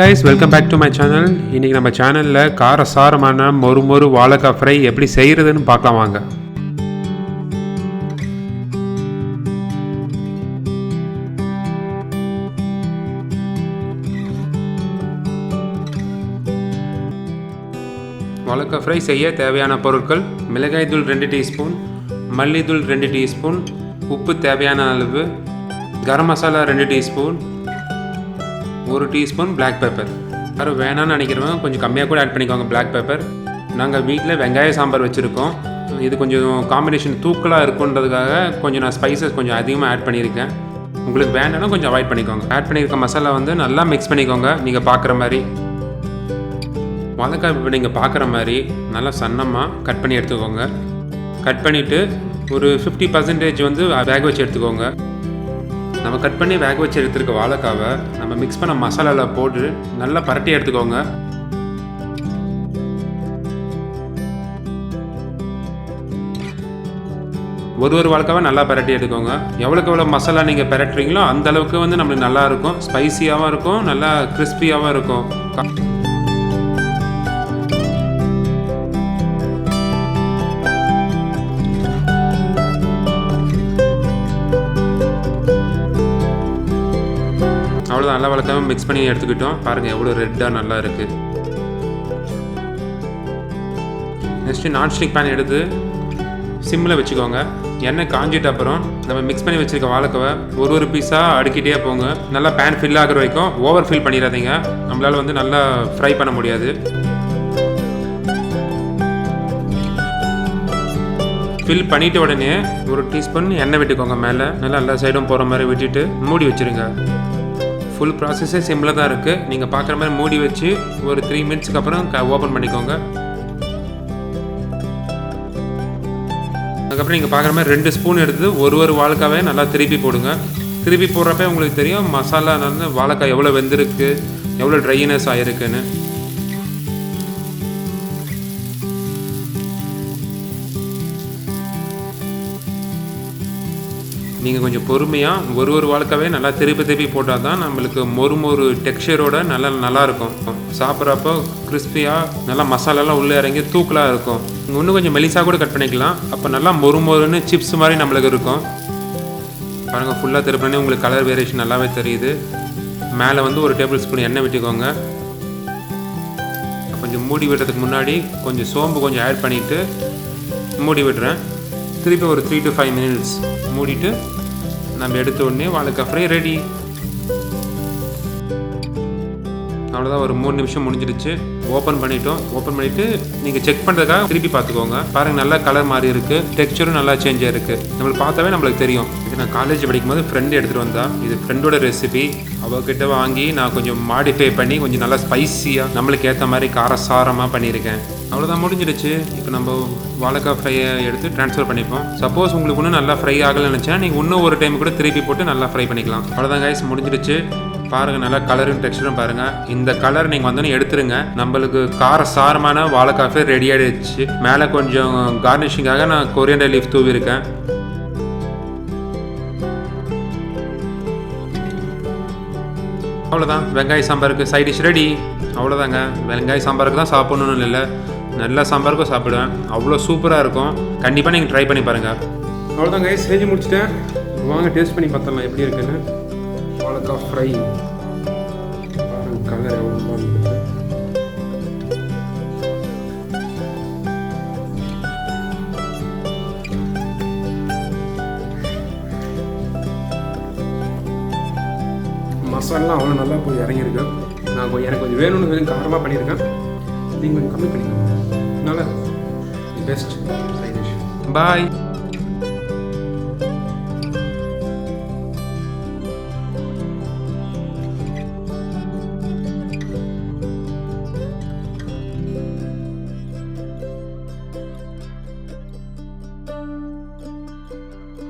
guys, welcome back to my channel. இன்னைக்கு நம்ம சேனல்ல காரசாரமான மொறு வாழைக்காய் ஃப்ரை எப்படி செய்யறதுன்னு பார்க்கலாம் வாங்க. வாழைக்காய் ஃப்ரை செய்ய தேவையான பொருட்கள்: மிளகாய் தூள் 2 டீஸ்பூன், மல்லித்தூள் 2 டீஸ்பூன், உப்பு தேவையான அளவு, garam masala 2 teaspoon, 1 teaspoon black pepper. யாரும் வேணான்னு நினைக்கிறவங்க கொஞ்சம் கம்மியாக கூட ஆட் பண்ணிக்கோங்க பிளாக் பெப்பர். நாங்கள் வீட்டில் வெங்காய சாம்பார் வச்சுருக்கோம். இது கொஞ்சம் காம்பினேஷன் தூக்கலாக இருக்குன்றதுக்காக கொஞ்சம் நான் ஸ்பைசஸ் கொஞ்சம் அதிகமாக ஆட் பண்ணியிருக்கேன். உங்களுக்கு வேணும்னா கொஞ்சம் அவாய்ட் பண்ணிக்கோங்க. ஆட் பண்ணியிருக்க மசாலா வந்து நல்லா மிக்ஸ் பண்ணிக்கோங்க. நீங்கள் பார்க்குற மாதிரி வாழைக்காய் இப்போ நீங்கள் பார்க்குற மாதிரி நல்லா சன்னமாக கட் பண்ணி எடுத்துக்கோங்க. கட் பண்ணிவிட்டு ஒரு 50% வந்து வேக வச்சு எடுத்துக்கோங்க. நம்ம கட் பண்ணி வேக வச்சு எடுத்துருக்க வாழைக்காவை நம்ம மிக்ஸ் பண்ண மசாலாவில் போட்டு நல்லா பரட்டி எடுத்துக்கோங்க. ஒரு வாழைக்காவை நல்லா பரட்டி எடுத்துக்கோங்க. எவ்வளோக்கு எவ்வளோ மசாலா நீங்கள் பரட்டுறீங்களோ அந்த அளவுக்கு வந்து நம்மளுக்கு நல்லா இருக்கும். ஸ்பைசியாகவும் இருக்கும், நல்லா கிறிஸ்பியாகவும் இருக்கும். அவ்வளோதான், நல்லா வளர்க்காம மிக்ஸ் பண்ணி எடுத்துக்கிட்டோம். பாருங்கள் எவ்வளோ ரெட்டாக நல்லா இருக்குது. நெக்ஸ்ட்டு நான்ஸ்டிக் பேன் எடுத்து சிம்மில் வச்சுக்கோங்க. எண்ணெய் காஞ்சிட்ட அப்புறம் நம்ம மிக்ஸ் பண்ணி வச்சுருக்க வாழைக்காவை ஒரு பீஸாக அடுக்கிட்டே போங்க. நல்லா பேன் ஃபில் ஆகிற வரைக்கும் ஓவர் ஃபில் பண்ணிடாதீங்க. நம்மளால் வந்து நல்லா ஃப்ரை பண்ண முடியாது. ஃபில் பண்ணிவிட்ட உடனே 1 டீஸ்பூன் எண்ணெய் விட்டுக்கோங்க. மேலே நல்லா எல்லா சைடும் போகிற மாதிரி விட்டுட்டு மூடி வச்சுருங்க. ஃபுல் ப்ராசஸே சிம்பிளாக தான் இருக்குது. நீங்கள் பார்க்குற மாதிரி மூடி வச்சு ஒரு 3 மினிட்ஸ்க்கு அப்புறம் ஓப்பன் பண்ணிக்கோங்க. அதுக்கப்புறம் நீங்கள் பார்க்குற மாதிரி 2 ஸ்பூன் எடுத்து ஒரு வாழைக்காவே நல்லா திருப்பி போடுங்க. திருப்பி போடுறப்ப உங்களுக்கு தெரியும் மசாலா வந்து வாழைக்காய் எவ்வளோ வெந்திருக்கு, எவ்வளோ ட்ரைனஸ் ஆகிருக்குன்னு. நீங்கள் கொஞ்சம் பொறுமையாக ஒரு வாழைக்காவே நல்லா திருப்பி போட்டால் தான் நம்மளுக்கு மொறு டெக்ஸ்சரோட நல்லாயிருக்கும். சாப்பிட்றப்போ கிறிஸ்பியாக நல்லா மசாலாலாம் உள்ளே இறங்கி தூக்கலாக இருக்கும். இன்னும் கொஞ்சம் மெலிசாக கூட கட் பண்ணிக்கலாம். அப்போ நல்லா மொறுன்னு சிப்ஸ் மாதிரி நம்மளுக்கு இருக்கும். பாருங்கள், ஃபுல்லாக திருப்பினே உங்களுக்கு கலர் வேரியேஷன் நல்லாவே தெரியுது. மேலே வந்து 1 டேபிள் ஸ்பூன் எண்ணெய் விட்டுக்கோங்க. கொஞ்சம் மூடி விடுறதுக்கு முன்னாடி கொஞ்சம் சோம்பு கொஞ்சம் ஆட் பண்ணிவிட்டு மூடி விடுறேன். திருப்பி ஒரு 3 to 5 மினிட்ஸ் மூடிட்டு நம்ம எடுத்த உடனே வாழைக்காய் ஃப்ரை ரெடி. அவ்வளோதான், ஒரு 3 நிமிஷம் முடிஞ்சிடுச்சு. ஓப்பன் பண்ணிட்டோம். ஓப்பன் பண்ணிவிட்டு நீங்கள் செக் பண்ணுறதுக்காக திருப்பி பார்த்துக்கோங்க. பாருங்கள், நல்லா கலர் மாறி இருக்குது, டெக்ஸ்சரும் நல்லா சேஞ்ச் ஆகிருக்கு. நம்மளுக்கு பார்த்தாவே நம்மளுக்கு தெரியும். இது நான் காலேஜ் படிக்கும்போது ஃப்ரெண்டு எடுத்துகிட்டு வந்தா. இது ஃப்ரெண்டோட ரெசிபி. அவகிட்ட வாங்கி நான் கொஞ்சம் மாடிஃபை பண்ணி கொஞ்சம் நல்லா ஸ்பைஸியாக நம்மளுக்கு ஏற்ற மாதிரி காரசாரமாக பண்ணியிருக்கேன். அவ்வளோதான், முடிஞ்சிடுச்சு. இப்போ நம்ம வாழைக்காய் ஃப்ரையை எடுத்து ட்ரான்ஸ்ஃபர் பண்ணிப்போம். சப்போஸ் உங்களுக்கு இன்னும் நல்லா ஃப்ரை ஆகலைன்னு நினச்சா நீங்கள் இன்னும் ஒரு டைம் கூட திருப்பி போட்டு நல்லா ஃப்ரை பண்ணிக்கலாம். அவ்வளோதான் கைஸ், முடிஞ்சிடுச்சு. பாருங்கள், நல்லா கலரும் டெக்ஸ்டரும் பாருங்கள். இந்த கலர் நீங்கள் வந்தோன்னே எடுத்துருங்க. நம்மளுக்கு காரசாரமான வாழைக்காய் ஃப்ரை ரெடி ஆகிடுச்சு. மேலே கொஞ்சம் கார்னிஷிங்காக நான் கொரியண்டர் லீஃப் தூவி இருக்கேன். அவ்வளோதான், வெங்காய சாம்பாருக்கு சைட் டிஷ் ரெடி. அவ்வளோதாங்க, வெங்காய சாம்பாருக்கு தான் சாப்பிட்ணுன்னு இல்லை, நல்லா சாம்பாருக்கும் சாப்பிடுவேன். அவ்வளோ சூப்பராக இருக்கும். கண்டிப்பாக நீங்கள் ட்ரை பண்ணி பாருங்கள். அவ்வளோதான் கைஸ், செஞ்சு முடிச்சிட்டேன். வாங்க டேஸ்ட் பண்ணி பார்த்தலாம் எப்படி இருக்குன்னு. வாழைக்காய் ஃப்ரை பாருங்கள், கலர் எவ்வளோ இருக்குது. மசாலாம் அவ்வளோ நல்லா போய் இறங்கியிருக்கு. நான் எனக்கு கொஞ்சம் வேணும்னு கொஞ்சம் காரமாக பண்ணியிருக்கேன். நீங்கள் கொஞ்சம் கம்மி பண்ணிக்கோங்க. நல்லா பெஸ்ட் சைட் டிஷ். பாய்.